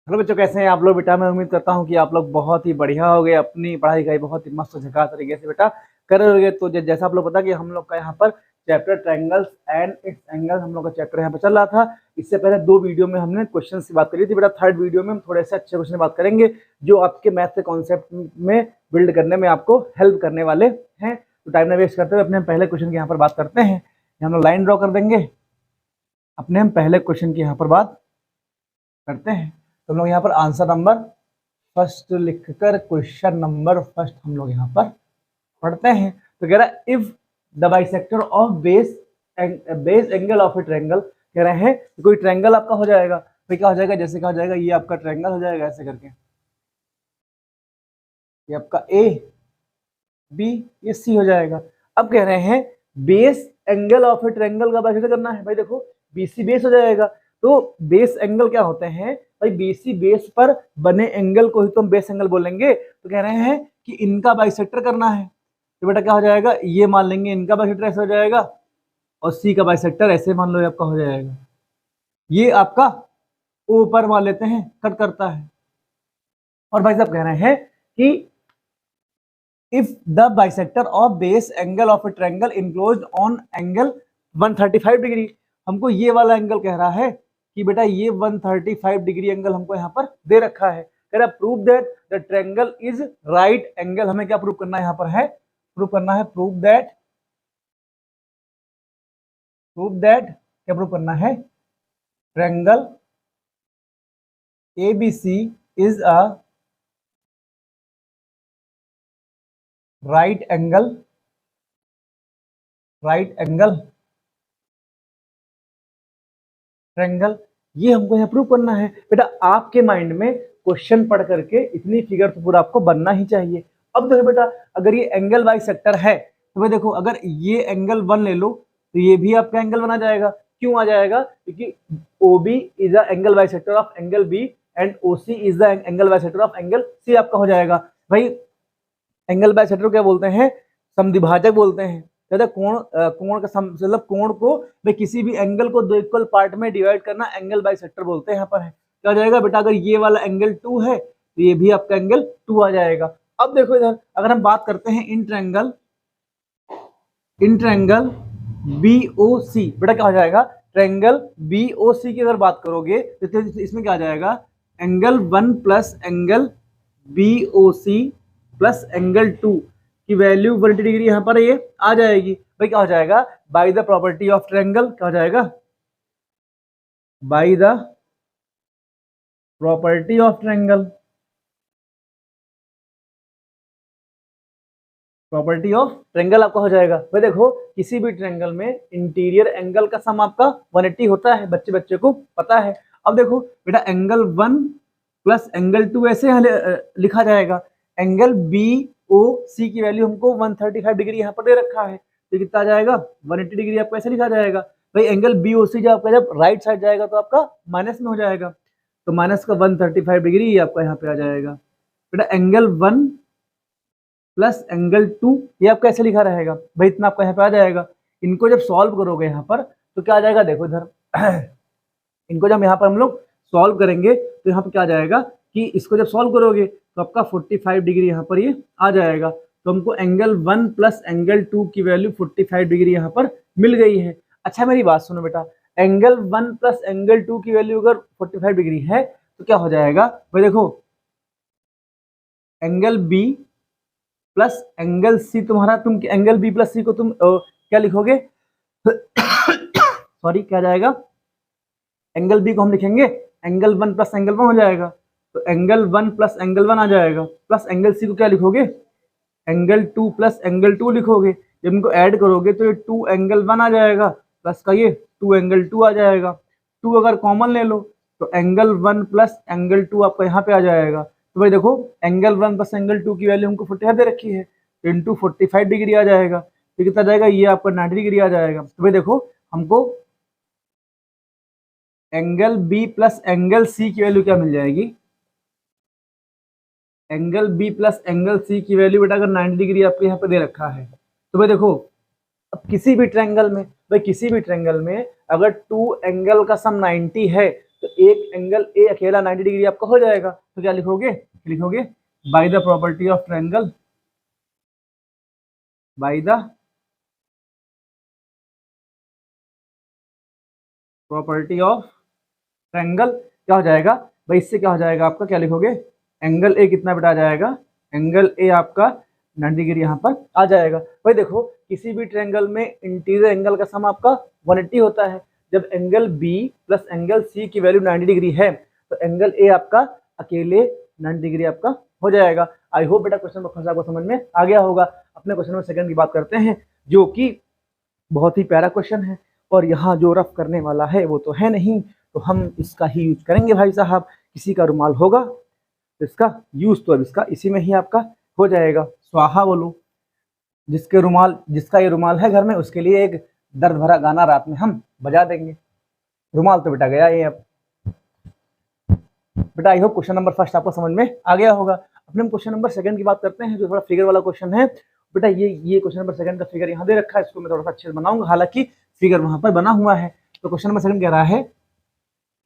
Hello बच्चों, कैसे हैं आप लोग? बेटा मैं उम्मीद करता हूं कि आप लोग बहुत ही बढ़िया हो गए, अपनी पढ़ाई लिखाई बहुत ही मस्त झकास तरीके से बेटा कर रहे होगे। तो जैसा आप लोग पता कि हम लोग का यहाँ पर chapter triangles and it's angle हम लोग का चैप्टर यहाँ पर चल रहा था। इससे पहले 2 वीडियो में हमने क्वेश्चन की बात करी थी बेटा। थर्ड वीडियो में हम थोड़े से अच्छे क्वेश्चन बात करेंगे जो आपके मैथ के कॉन्सेप्ट में बिल्ड करने में आपको हेल्प करने वाले हैं। तो टाइम ना वेस्ट करते हुए अपने हम पहले क्वेश्चन की यहाँ पर बात करते हैं। हम लोग लाइन ड्रॉ कर देंगे, अपने हम पहले क्वेश्चन की यहाँ पर बात करते हैं। तो हम लोग यहाँ पर आंसर नंबर फर्स्ट लिखकर क्वेश्चन नंबर फर्स्ट हम लोग यहाँ पर पढ़ते हैं। तो कह रहा है if the bisector of base angle of A triangle, कह रहे हैं तो कोई ट्रायंगल आपका हो जाएगा। तो क्या हो जाएगा? जैसे क्या हो जाएगा, ये आपका ट्रायंगल हो जाएगा ऐसे करके, ये आपका ए बी ये सी हो जाएगा। अब कह रहे हैं base angle of A triangle का बाइसेक्टर करना है। भाई देखो बीसी बेस हो जाएगा। तो बेस एंगल क्या होते हैं भाई? बीसी बेस पर बने एंगल को ही तो हम बेस एंगल बोलेंगे। तो कह रहे हैं कि इनका बाइसेक्टर करना है। तो बेटा क्या हो जाएगा, ये मान लेंगे इनका बाइसेक्टर ऐसे हो जाएगा और सी का बाइसेक्टर ऐसे मान लो ये आपका हो जाएगा। ये आपका ओ पर मान लेते हैं कट करता है। और भाई साहब कह रहे हैं कि if the bisector of base angle of a triangle enclosed on angle 135 degree, हमको ये वाला एंगल कह रहा है कि बेटा ये 135 डिग्री एंगल हमको यहाँ पर दे रखा है। कह रहा prove that the triangle is right angle. हमें क्या प्रूव करना है यहाँ पर है? प्रूव करना है प्रूव दैट क्या प्रूव करना है? Triangle ABC is a right angle triangle. ये हमको यहाँ प्रूव करना है। बेटा आपके माइंड में क्वेश्चन पढ़ करके इतनी फिगर तो पूरा आपको बनना ही चाहिए। अब देखो बेटा, अगर ये एंगल बाइसेक्टर है तो भाई देखो, अगर ये एंगल 1 ले लो तो ये भी आपका एंगल बना जाएगा। क्यों आ जाएगा? क्योंकि OB is the angle bisector of angle B and OC is the angle bisector of angle C आपका हो जाएगा। भाई एंगल बाइसेक्टर क्या बोलते हैं? समद्विभाजक बोलते हैं। कहते हैं कोण का मतलब कोण को भाई किसी भी एंगल को दो इक्वल पार्ट में डिवाइड करना एंगल बाइसेक्टर बोलते हैं। यहाँ पर है क्या हो जाएगा बेटा? अगर ये वाला एंगल 2 है तो ये भी आपका एंगल 2 आ जाएगा। अब देखो इधर, अगर हम बात करते हैं इन ट्रायंगल BOC, बेटा क्या हो जाएगा? ट्रायंगल BOC की अगर बात करोगे तो इसमें क्या आ जाएगा? Angle 1 plus angle BOC plus angle 2 की वैल्यू 180 डिग्री यहाँ पर ये आ जाएगी। भाई क्या हो जाएगा? By the property of triangle क्या हो जाएगा? By the property of triangle, property of triangle आपका हो जाएगा। भाई देखो किसी भी ट्रायंगल में इंटीरियर एंगल का सम आपका 180 होता है, बच्चे को पता है। अब देखो बेटा एंगल 1 प्लस एंगल 2 ऐसे लिखा जाएगा। एंगल BOC की वैल्यू हमको 135 डिग्री यहाँ पर दे रखा है, तो कितना आ जाएगा? 180 डिग्री आपको ऐसे लिखा जाएगा। भाई एंगल BOC जब आपका जब राइट साइड जाएगा तो आपका माइनस में हो जाएगा, तो माइनस का 135 डिग्री आपका यहाँ पे आ जाएगा। बेटा एंगल 1 प्लस एंगल 2 ये आपका ऐसे लिखा रहेगा। भाई इतना आपका यहाँ पे आ जाएगा। इनको जब सॉल्व करोगे यहाँ पर तो क्या आ जाएगा? देखो इधर इनको जब यहाँ पर हम लोग सॉल्व करेंगे तो यहाँ पर क्या आ जाएगा कि इसको जब सॉल्व करोगे तो आपका 45 डिग्री यहाँ पर ये आ जाएगा। तो हमको एंगल 1 प्लस एंगल 2 की वैल्यू 45 डिग्री यहाँ पर मिल गई है। अच्छा मेरी बात सुनो बेटा, एंगल 1 प्लस एंगल 2 की वैल्यू अगर 45 डिग्री है तो क्या हो जाएगा? भाई देखो angle B plus angle C तुम्हारा, तुम एंगल B प्लस C को तुम क्या लिखोगे? सॉरी क्या जाएगा? एंगल B को हम लिखेंगे एंगल 1 प्लस एंगल 1 हो जाएगा। तो एंगल 1 प्लस एंगल 1 आ जाएगा, प्लस एंगल C को क्या लिखोगे? एंगल 2 प्लस एंगल 2 लिखोगे। जब इनको ऐड करोगे तो ये 2 एंगल 1 आ जाएगा, प्लस का ये 2 एंगल 2 आ जाएगा। 2 अगर कॉमन ले लो तो एंगल 1 प्लस एंगल 2 आपका यहाँ पे आ जाएगा। तो भाई देखो एंगल 1 प्लस एंगल 2 की वैल्यू हमको 45 दे रखी है, तो इंटू 45 डिग्री आ जाएगा। तो कितना जाएगा? ये आपका 90 डिग्री आ जाएगा। तो भाई देखो हमको angle B plus angle C की वैल्यू क्या मिल जाएगी? Angle B plus angle C की वैल्यू बेटा अगर 90 डिग्री आपको यहाँ पे दे रखा है तो भाई देखो अब किसी भी ट्रायंगल में, भाई किसी भी ट्रायंगल में अगर 2 एंगल का सम 90 है तो एक एंगल ए अकेला 90 डिग्री आपका हो जाएगा। तो क्या लिखोगे, लिखोगे by the property of triangle, by the property of triangle क्या हो जाएगा भाई, इससे क्या हो जाएगा आपका, क्या लिखोगे, एंगल ए कितना बेटा आ जाएगा, एंगल ए आपका 90 डिग्री यहाँ पर आ जाएगा। भाई देखो किसी भी ट्रायंगल में इंटीरियर एंगल का सम आपका 180 होता है। जब angle B plus angle C की वैल्यू 90 डिग्री है तो एंगल ए आपका अकेले 90 डिग्री आपका हो जाएगा। आई होप बेटा क्वेश्चन आपको समझ में आ गया होगा। अपने क्वेश्चन नंबर सेकंड की बात करते हैं, जो कि बहुत ही प्यारा क्वेश्चन है और यहाँ जो रफ करने वाला है वो तो है नहीं, तो हम इसका ही यूज करेंगे भाई साहब। किसी का रुमाल होगा तो इसका यूज तो अब इसका इसी में ही आपका हो जाएगा। स्वाहा बोलो, जिसका ये रुमाल है घर में उसके लिए एक दर्द भरा गाना रात में हम बजा देंगे। रुमाल तो बेटा गया ये अब। बेटा I hope question number first आपको समझ में आ गया होगा। अपने हम क्वेश्चन नंबर सेकंड की बात करते हैं, जो थोड़ा फिगर वाला क्वेश्चन है। बेटा ये क्वेश्चन नंबर सेकंड का फिगर यहाँ दे रखा है, इसको मैं थोड़ा सा अच्छे से बनाऊंगा, हालांकि फिगर वहां पर बना हुआ है। तो क्वेश्चन नंबर सेकंड कह रहा है,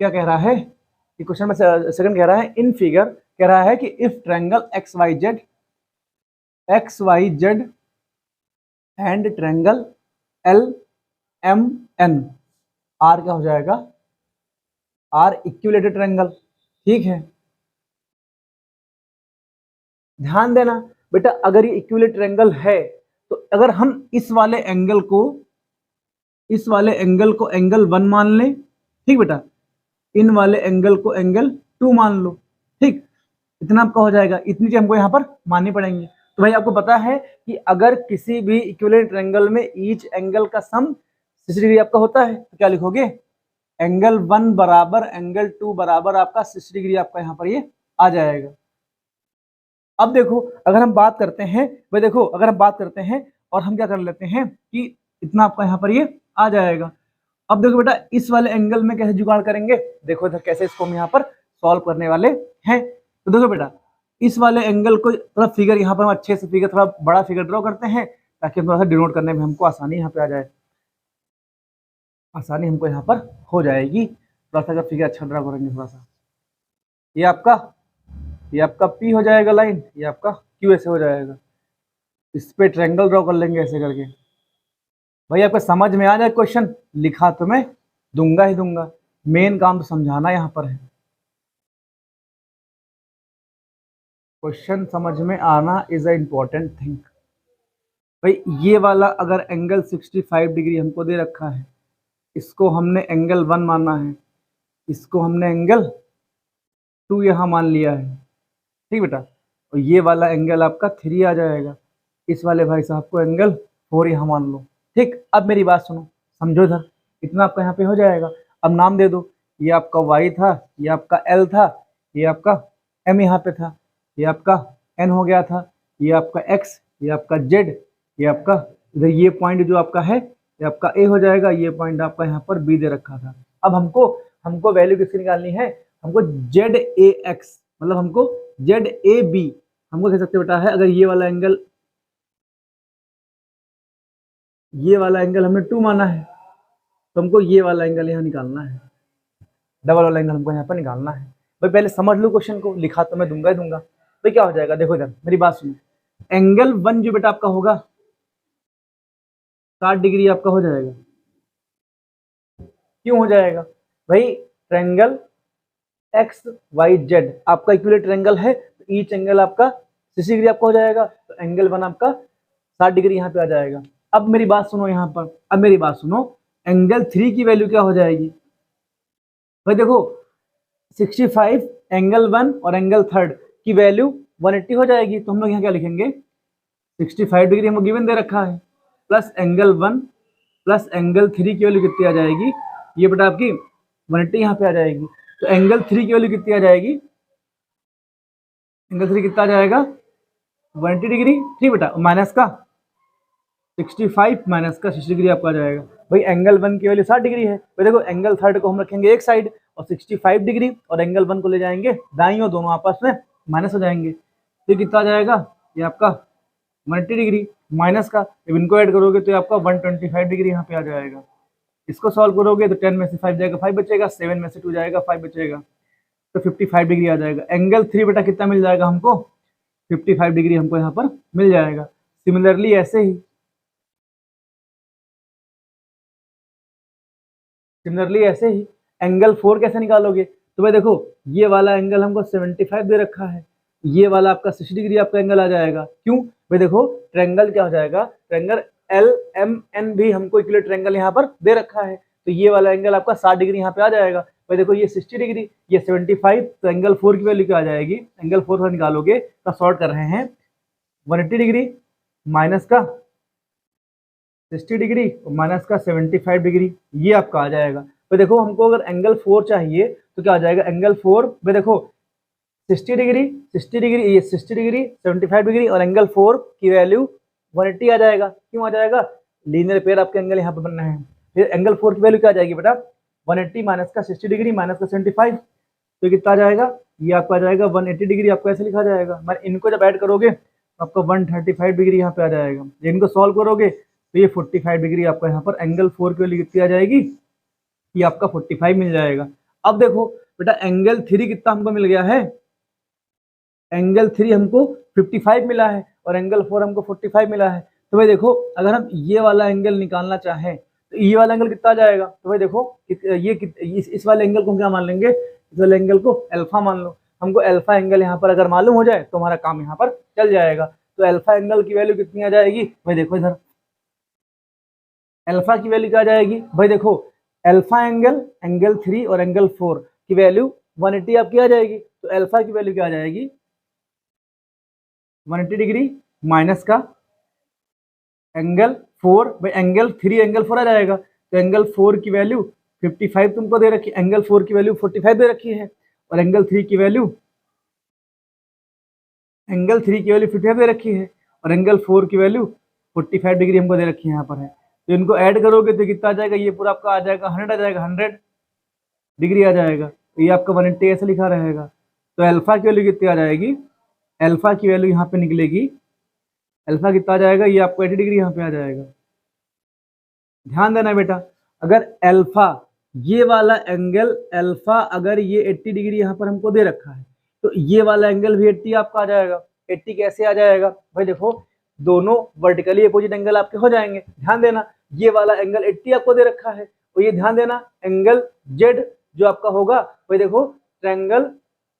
क्या कह रहा है कि क्वेश्चन नंबर सेकंड कह रहा है इन फिगर, कह रहा है कि if triangle X Y Z and triangle L M N are क्या हो जाएगा, आर इक्विलेटरल ट्रायंगल। ठीक है, ध्यान देना बेटा, अगर ये इक्विलेटरल ट्रायंगल है तो अगर हम इस वाले एंगल को एंगल 1 मान लें, ठीक बेटा, इन वाले एंगल को एंगल 2 मान लो, ठीक, इतना आपका हो जाएगा। इतनी चीज हमको यहाँ पर माननी पड़ेंगी। तो भाई आपको पता है कि अगर किसी भी इक्विलेटरल ट्रायंगल में ईच एंगल का सम 60 डिग्री आपका होता है तो क्या लिखोगे, एंगल 1 बराबर एंगल 2 बराबर आपका 60 डिग्री आपका यहाँ पर ये आ जाएगा। अब देखो अगर हम बात करते हैं, भाई देखो अगर हम बात करते हैं और हम क्या कर लेते हैं कि इतना आपका यहाँ पर ये आ जाएगा। अब देखो बेटा इस वाले एंगल में कैसे जुगाड़ करेंगे, देखो इधर कैसे इसको हम यहाँ पर सॉल्व करने वाले हैं। तो देखो बेटा इस वाले एंगल को थोड़ा फिगर यहाँ पर हम अच्छे से फिगर, थोड़ा बड़ा फिगर ड्रॉ करते हैं ताकि थोड़ा सा डिनोट करने में हमको आसानी यहाँ पे आ जाए, आसानी हमको यहाँ पर हो जाएगी। थोड़ा सा अगर फिगर अच्छा ड्रॉ करेंगे थोड़ा सा, ये आपका P हो जाएगा लाइन, ये आपका Q ऐसे हो जाएगा। इस पे ट्रायंगल ड्रॉ कर लेंगे ऐसे करके। भाई आपको समझ में आ जाए क्वेश्चन, लिखा तो मैं दूंगा ही दूंगा, मेन काम तो समझाना यहाँ पर है। क्वेश्चन समझ में आना इज अ इम्पोर्टेंट थिंग। भाई ये वाला अगर एंगल 65 डिग्री हमको दे रखा है, इसको हमने एंगल 1 माना है, इसको हमने एंगल 2 यहाँ मान लिया है, ठीक बेटा, और ये वाला एंगल आपका 3 आ जाएगा, इस वाले भाई साहब को एंगल 4 यहाँ मान लो। ठीक, अब मेरी बात सुनो, समझो इधर, इतना आपका यहाँ पे हो जाएगा। अब नाम दे दो, ये आपका y था, ये आपका l था, ये आपका m यहाँ पे था, ये आपका n हो गया था, ये आपका x, ये आपका z, ये आपका इधर ये पॉइंट जो आपका है ये आपका a हो जाएगा, ये पॉइंट आपका यहाँ पर b दे रखा था। अब हमको वैल्यू किसकी निकालनी है, हमको ZAX मतलब हमको ZAB हमको कह सकते बेटा है, अगर ये वाला एंगल हमने 2 माना है तो हमको ये वाला एंगल यहाँ निकालना है, डबल वाला एंगल हमको यहाँ पर निकालना है। भाई पहले समझ लो क्वेश्चन को, लिखा तो मैं दूंगा ही दूंगा। तो क्या हो जाएगा, देखो इधर मेरी बात सुनो, एंगल 1 जो बेटा आपका होगा 60 डिग्री आपका हो जाएगा। क्यों हो जाएगा भाई, ट्रायंगल एक्स वाई जेड आपका इक्विलेटरल ट्रायंगल है, तो ईच एंगल आपका 60 डिग्री आपका हो जाएगा, तो एंगल 1 आपका 60 डिग्री यहाँ पे आ जाएगा। अब मेरी बात सुनो यहाँ पर, अब मेरी बात सुनो, एंगल 3 की वैल्यू क्या हो जाएगी भाई, देखो 65 एंगल 1 और एंगल 3 की वैल्यू 180 हो जाएगी। तो हम लोग यहाँ क्या लिखेंगे, 65 डिग्री हमको गिवन दे रखा है, प्लस एंगल 1 प्लस एंगल 3 की वैल्यू कितनी आ जाएगी, ये बेटा आपकी 180 यहाँ पे आ जाएगी। तो एंगल 3 की वैल्यू कितनी आ जाएगी, एंगल 3 कितना आ जाएगा 180 डिग्री, ठीक बेटा, माइनस का 65 माइनस का 60 डिग्री आपका आ जाएगा। भाई एंगल 1 की वैल्यू 60 डिग्री है, भाई देखो एंगल 3 को हम रखेंगे एक साइड और 65 डिग्री और एंगल 1 को ले जाएंगे दाईं और, दोनों आपस में माइनस हो जाएंगे। तो कितना आ जाएगा, ये आपका 180 डिग्री माइनस का, जब इनको ऐड करोगे तो आपका 125 डिग्री यहाँ पे आ जाएगा। इसको सॉल्व करोगे तो 10 में से 5 जाएगा 5 बचेगा, 7 में से 2 जाएगा 5 बचेगा, तो 55 डिग्री आ जाएगा। एंगल 3 बेटा कितना मिल जाएगा हमको, 55 डिग्री हमको यहाँ पर मिल जाएगा। सिमिलरली ऐसे ही एंगल 4 कैसे निकालोगे, तो भाई देखो ये वाला एंगल हमको 75 दे रखा है, ये वाला आपका 60 डिग्री आपका एंगल आ जाएगा। क्यों भाई, देखो ट्रायंगल क्या हो जाएगा, ट्रायंगल LMN भी हमको इक्विलेटरल ट्रायंगल यहाँ पर दे रखा है, तो ये वाला एंगल आपका 60 डिग्री यहाँ पे आ जाएगा। भाई देखो ये 60 डिग्री, ये 75, तो एंगल 4 की वैल्यू क्या आ जाएगी, एंगल 4 का निकालोगे तो सॉर्ट कर रहे हैं 180 डिग्री माइनस का 60 डिग्री माइनस का 75 डिग्री, ये आपका आ जाएगा। तो देखो हमको अगर एंगल 4 चाहिए तो क्या आ जाएगा, एंगल 4 में देखो 60 डिग्री ये 60 डिग्री 75 डिग्री और एंगल 4 की वैल्यू 180 आ जाएगा। क्यों आ जाएगा, लीनियर पेयर आपके एंगल यहाँ पे बनना है। फिर एंगल 4 की वैल्यू क्या आ जाएगी बेटा, 180 माइनस का 60 डिग्री माइनस का 75, तो कितना आ जाएगा, ये आपको आ जाएगा 180 डिग्री। आपको ऐसे लिखा जाएगा, मैं इनको जब ऐड करोगे तो आपको 135 डिग्री यहाँ पे आ जाएगा। इनको सॉल्व करोगे तो ये 45 डिग्री आपका यहाँ पर एंगल 4 की वैल्यू कितनी आ जाएगी, ये आपका 45 मिल जाएगा। अब देखो बेटा एंगल 3 कितना हमको मिल गया है, एंगल 3 हमको 55 मिला है और एंगल 4 हमको 45 मिला है। तो भाई देखो अगर हम ये वाला एंगल निकालना चाहें तो ये वाला एंगल कितना आ जाएगा, तो भाई देखो ये इस वाले एंगल को क्या मान लेंगे, इस वाले एंगल को अल्फा मान लो। हमको अल्फा एंगल यहाँ पर अगर मालूम हो जाए तो हमारा काम यहाँ पर चल जाएगा। तो अल्फा एंगल की वैल्यू कितनी आ जाएगी, भाई देखो इधर अल्फा की वैल्यू क्या आ जाएगी, भाई देखो अल्फा एंगल 3 और एंगल 4 की वैल्यू 180 आपकी आ जाएगी। तो अल्फा की वैल्यू क्या आ जाएगी, 180 डिग्री माइनस का एंगल 4, भाई एंगल 3 एंगल 4 आ जाएगा। तो एंगल 4 की वैल्यू 55 तुमको दे रखी है, एंगल 4 की वैल्यू 45 दे रखी है और एंगल 3 की वैल्यू 55 दे रखी है और एंगल 4 की वैल्यू 45 डिग्री हमको दे रखी है यहाँ पर है। तो इनको ऐड करोगे तो कितना आ जाएगा, ये पूरा आपका आ जाएगा 100 आ जाएगा, 100 डिग्री आ जाएगा। तो ये आपका 180 ऐसे लिखा रहेगा। तो अल्फा की वैल्यू कितनी आ जाएगी, अल्फा की वैल्यू यहाँ पे निकलेगी, अल्फा कितना आ जाएगा, ये आपको 80 डिग्री यहाँ पे आ जाएगा। ध्यान देना बेटा, अगर अल्फा ये वाला एंगल अल्फा अगर ये 80 डिग्री यहाँ पर हमको दे रखा है तो ये वाला एंगल भी 80 आपका आ जाएगा। 80 कैसे आ जाएगा, भाई देखो दोनों वर्टिकली अपोजिट एंगल आपके हो जाएंगे। ध्यान देना ये वाला एंगल 80 आपको दे रखा है, तो ये ध्यान देना एंगल जेड जो आपका होगा, भाई देखो ट्रायंगल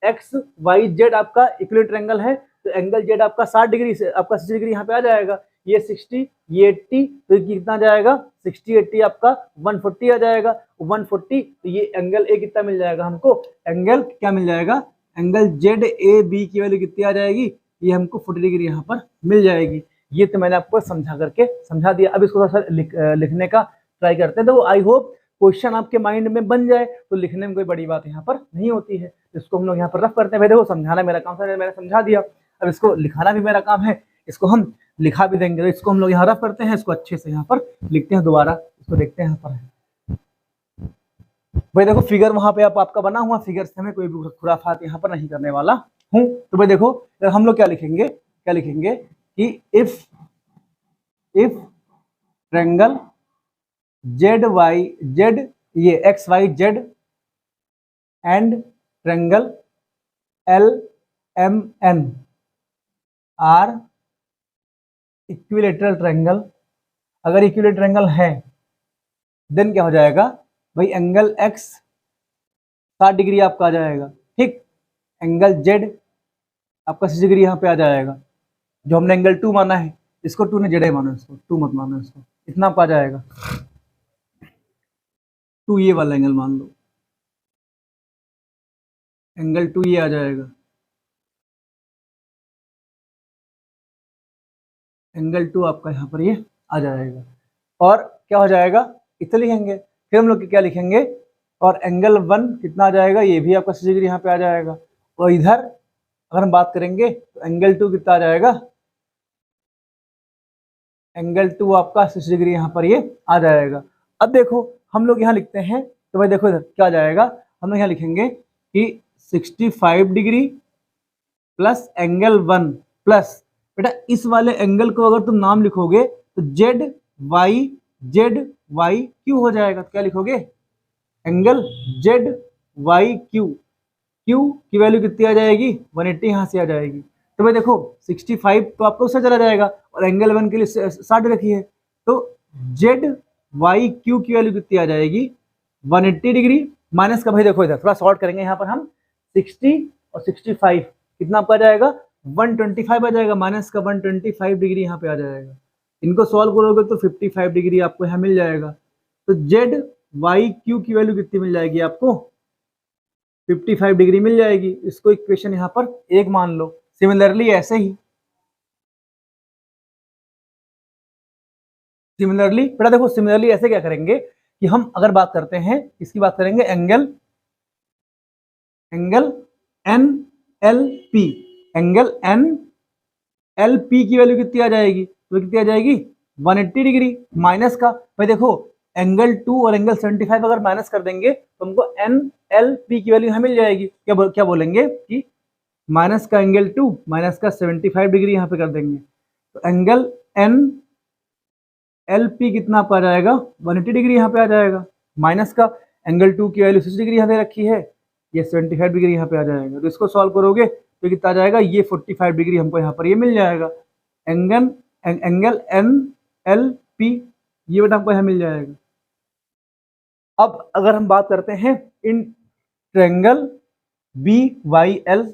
XYZ आपका इक्विलेटरल ट्रायंगल है, तो एंगल जेड आपका 60 डिग्री से आपका 60 डिग्री यहाँ पे आ जाएगा। ये 60 ये 80, तो कितना आ जाएगा 60 80 आपका 140 आ जाएगा। 140 तो ये एंगल ए कितना मिल जाएगा हमको, एंगल क्या मिल जाएगा, एंगल ZAB की वैल्यू कितनी आ जाएगी, ये हमको 40 डिग्री यहाँ पर मिल जाएगी। ये तो मैंने आपको समझा करके समझा दिया। अब इसको थोड़ा सा लिखने का ट्राई करते हैं, तो आई होप क्वेश्चन आपके माइंड में बन जाए। तो लिखने में कोई बड़ी बात यहाँ पर नहीं होती है, इसको हम लोग यहाँ पर रफ करते हैं। भाई देखो समझाना मेरा काम था, मैंने समझा दिया, अब इसको लिखाना भी मेरा काम है, इसको हम लिखा भी देंगे। तो इसको हम लोग यहाँ रफ करते हैं, इसको अच्छे से यहाँ पर लिखते हैं, दोबारा इसको देखते हैं यहाँ पर है। भाई देखो फिगर वहां पे आपका बना हुआ, फिगर से हमें कोई भी खुराफात यहाँ पर नहीं करने वाला हूँ। तो भाई देखो हम लोग क्या लिखेंगे कि इफ ट्रायंगल ZYZ ये XYZ and triangle LMN are equilateral triangle, अगर इक्विलेटरल ट्रायंगल है देन क्या हो जाएगा भाई, एंगल X 60 डिग्री आपका आ जाएगा, ठीक, एंगल Z आपका 60 डिग्री यहाँ पे आ जाएगा। जो हमने एंगल 2 माना है इसको 2 ने जेड मानो, इसको 2 मत मानो, इसको इतना आपका आ जाएगा। 2 ये वाला एंगल मान लो, एंगल 2 ये आ जाएगा, एंगल 2 आपका यहाँ पर ये आ जाएगा। और क्या हो जाएगा, इतना लिखेंगे, फिर हम लोग क्या लिखेंगे, और एंगल 1 कितना आ जाएगा, ये भी आपका 60 डिग्री यहाँ पे आ जाएगा। और इधर अगर हम बात करेंगे तो एंगल 2 कितना आ जाएगा, एंगल 2 आपका 60 डिग्री यहाँ पर ये आ जाएगा। अब देखो हम लोग यहाँ लिखते हैं, तो भाई देखो इधर क्या आ जाएगा, हम लोग यहाँ लिखेंगे कि 65 डिग्री प्लस एंगल 1 प्लस, बेटा इस वाले एंगल को अगर तुम नाम लिखोगे तो ZYZ जेड वाई क्यू हो जाएगा। तो क्या लिखोगे, angle Z Y Q, Q की वैल्यू कितनी आ जाएगी, 180 यहाँ से आ जाएगी। तो भाई देखो 65 तो आपको उससे चला जाएगा और एंगल 1 के लिए 60 रखी है, तो जेड वाई क्यू की वैल्यू कितनी आ जाएगी, 180 डिग्री माइनस का, भाई देखो इधर थोड़ा शॉर्ट करेंगे यहाँ पर हम, 60 और 65 कितना आपका आ जाएगा, 125 आ जाएगा, माइनस का 125 डिग्री यहाँ पे आ जाएगा। इनको सॉल्व करोगे तो 55 डिग्री आपको यहाँ मिल जाएगा। तो जेड वाई क्यू की वैल्यू कितनी मिल जाएगी आपको, 55 डिग्री मिल जाएगी। इसको इक्वेशन यहाँ पर एक मान लो। सिमिलरली ऐसे ही, सिमिलरली बेटा देखो, सिमिलरली ऐसे क्या करेंगे कि हम अगर बात करते हैं, इसकी बात करेंगे angle, angle N L P, angle N L P की वैल्यू कितनी आ जाएगी, तो कितनी आ जाएगी, 180 डिग्री माइनस का, भाई देखो एंगल 2 और एंगल 75 अगर माइनस कर देंगे तो हमको एन एल पी की वैल्यू यहाँ मिल जाएगी। क्या बोलेंगे कि माइनस का एंगल 2 माइनस का 75 डिग्री यहाँ पे कर देंगे, तो एंगल एन एल पी कितना आपका आ जाएगा, 180 डिग्री यहाँ पे आ जाएगा, माइनस का एंगल 2 की वैल्यू 60 डिग्री यहाँ पे रखी है, ये 75 डिग्री यहाँ पे आ जाएगा। तो इसको सॉल्व करोगे तो कितना आ जाएगा, ये 45 डिग्री हमको यहाँ पर ये मिल जाएगा। एंगल एन एल पी ये बेटा हमको यहाँ मिल जाएगा। अब अगर हम बात करते हैं in triangle B Y L,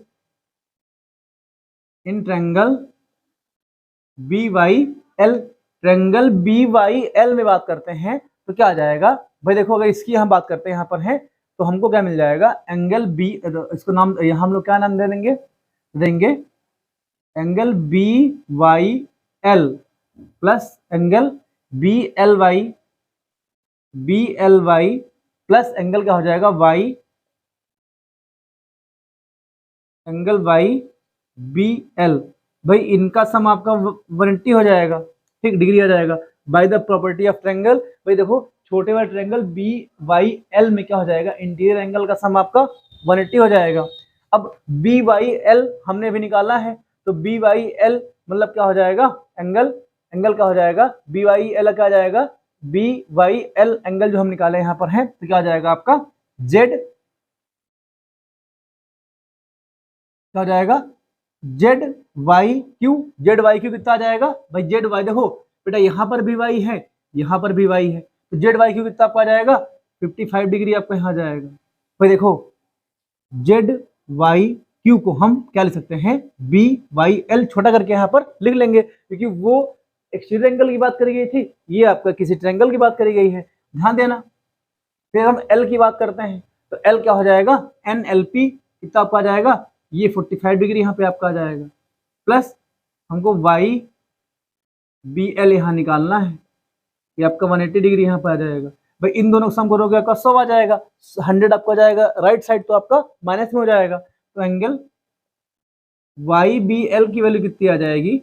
in triangle B Y L, triangle B Y L में बात करते हैं तो क्या आ जाएगा, भाई देखो अगर इसकी हम बात करते हैं यहाँ पर है तो हमको क्या मिल जाएगा, एंगल बी, इसको नाम हम लोग क्या नाम दे देंगे, angle B Y L plus angle B L Y, B L Y plus angle क्या हो जाएगा, Y, angle Y B L, भाई इनका सम आपका 180 हो जाएगा, ठीक, डिग्री आ जाएगा। By the property of triangle, भाई देखो छोटे वाले ट्रायंगल बी वाई एल में क्या हो जाएगा, इंटीरियर एंगल का सम आपका 180 हो जाएगा। अब बी वाई एल हमने भी निकाला है, तो बी वाई एल मतलब क्या हो जाएगा, एंगल, एंगल क्या हो जाएगा, बी वाई एल क्या आ जाएगा, बी वाई एल एंगल जो हम निकाले यहाँ पर है तो क्या आ जाएगा आपका, जेड, क्या हो जाएगा, Z Y Q, Z Y Q कितना आ जाएगा, भाई जेड वाई देखो बेटा यहाँ पर भी वाई है, यहाँ पर भी वाई है, तो जेड वाई क्यू कितना आपको आ जाएगा, 55 डिग्री आपको यहाँ जाएगा। भाई देखो जेड वाई क्यू को हम क्या लिख सकते हैं, बी वाई एल छोटा करके यहाँ पर लिख लेंगे, क्योंकि वो एक्सटीरियर एंगल की बात करी गई थी, ये आपका किसी ट्रायंगल की बात करी गई है, ध्यान देना। फिर हम एल की बात करते हैं तो एल क्या हो जाएगा, एन एल पी कितना आपका आ जाएगा, ये 45 डिग्री यहाँ पे आपका आ जाएगा, प्लस हमको वाई बी एल यहाँ निकालना है, ये आपका 180 डिग्री यहाँ पे आ जाएगा। भाई इन दोनों को सम करोगे आपका 100 आ जाएगा, 100 आपका जाएगा राइट साइड तो आपका माइनस में हो जाएगा, तो एंगल वाई बी एल की वैल्यू कितनी आ जाएगी,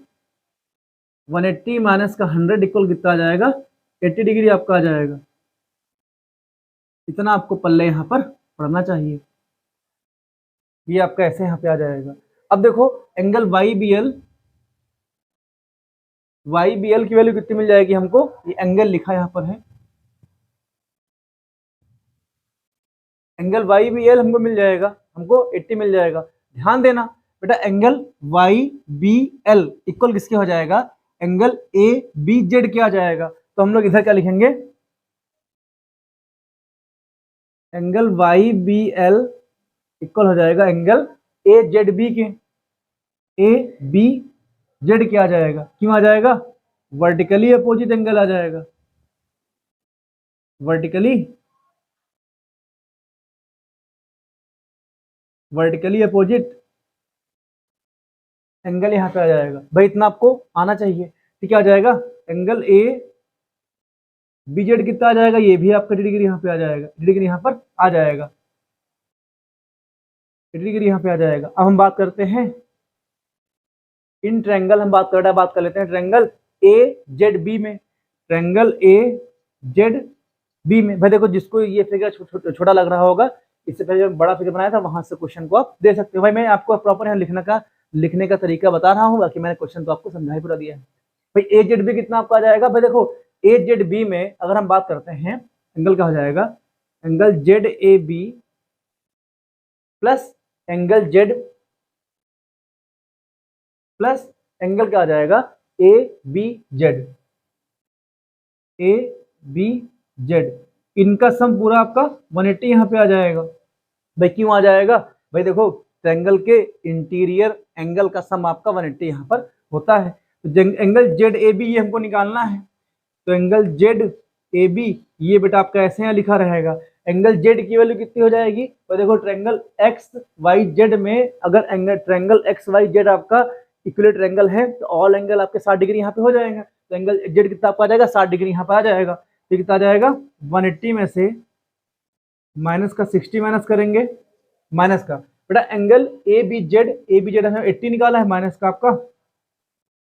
180 माइनस का 100 इक्वल कितना आ जाएगा, 80 डिग्री आपका आ जाएगा। इतना आपको पल्ले यहाँ पर पढ़ना चाहिए, ये आपका ऐसे यहाँ पे आ जाएगा। अब देखो angle Y B L, Y B L की वैल्यू कितनी मिल जाएगी हमको, ये एंगल लिखा यहाँ पर है, एंगल वाई बी एल हमको मिल जाएगा, हमको 80 मिल जाएगा। ध्यान देना बेटा angle Y B L equal किसके हो जाएगा, एंगल ए बी जेड क्या आ जाएगा, तो हम लोग इधर क्या लिखेंगे, angle Y B L equal हो जाएगा एंगल ए जेड बी के, ए बी जेड क्या आ जाएगा, क्यों आ जाएगा, वर्टिकली अपोजिट एंगल आ जाएगा, वर्टिकली अपोजिट एंगल यहाँ पे आ जाएगा। भाई इतना आपको आना चाहिए, ठीक है, आ जाएगा एंगल ए बी जेड कितना आ जाएगा, ये भी आपका डिग्री यहाँ पे आ जाएगा, डिग्री यहाँ पर आ जाएगा, डिग्री यहाँ पे आ जाएगा। अब हम बात करते हैं इन ट्रायंगल, हम बात कर लेते हैं ट्रायंगल ए जेड बी में, ट्रायंगल ए जेड बी में। भाई देखो जिसको ये फिगर छोटा लग रहा होगा, इससे पहले जब बड़ा फिगर बनाया था वहां से क्वेश्चन को आप दे सकते हो। भाई मैं आपको प्रॉपर यहाँ लिखने का तरीका बता रहा हूँ, बाकी मैंने क्वेश्चन तो आपको समझा ही पूरा दिया है। भाई ए जेड बी कितना आपका आ जाएगा, भाई देखो ए जेड बी में अगर हम बात करते हैं, एंगल क्या हो जाएगा, angle Z A B plus angle Z plus angle क्या आ जाएगा, A B Z, A B Z, इनका सम पूरा आपका 180 यहाँ पे आ जाएगा। भाई क्यों आ जाएगा, भाई देखो ट्रायंगल के इंटीरियर एंगल का सम आपका 180 यहाँ पर होता है। तो एंगल जेड ए बी ये हमको निकालना है, तो एंगल जेड ए बी ये बेटा आपका ऐसे यहाँ लिखा रहेगा। एंगल जेड की वैल्यू कितनी हो जाएगी, तो देखो ट्रायंगल एक्स वाई जेड में अगर angle triangle X Y Z आपका इक्विलेटरल एंगल है तो ऑल एंगल आपके 60 डिग्री यहाँ पे हो जाएगा। तो एंगल जेड कितना आपका आ जाएगा, 60 डिग्री यहाँ पर आ जाएगा। तो कितना आ जाएगा, 180 में से माइनस का 60 माइनस करेंगे, माइनस का बेटा एंगल ए बी जेड हमें 80 निकाला है, माइनस का आपका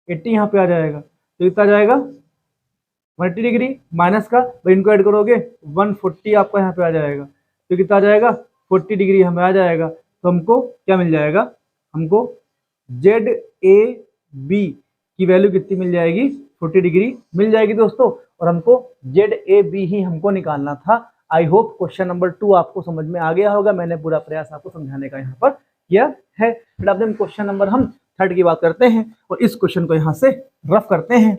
80 यहाँ पे आ जाएगा। तो कितना आ जाएगा 180 डिग्री माइनस का, इनको ऐड करोगे 140 आपका यहाँ पे आ जाएगा। तो कितना आ जाएगा 40 डिग्री हमें आ जाएगा। तो हमको क्या मिल जाएगा, हमको जेड ए बी की वैल्यू कितनी मिल जाएगी, 40 डिग्री मिल जाएगी दोस्तों। और हमको जेड ए बी ही हमको निकालना था। आई होप क्वेश्चन नंबर 2 आपको समझ में आ गया होगा। मैंने पूरा प्रयास आपको समझाने का यहाँ पर किया है। फिर अब क्वेश्चन नंबर हम 3 की बात करते हैं और इस क्वेश्चन को यहाँ से रफ करते हैं।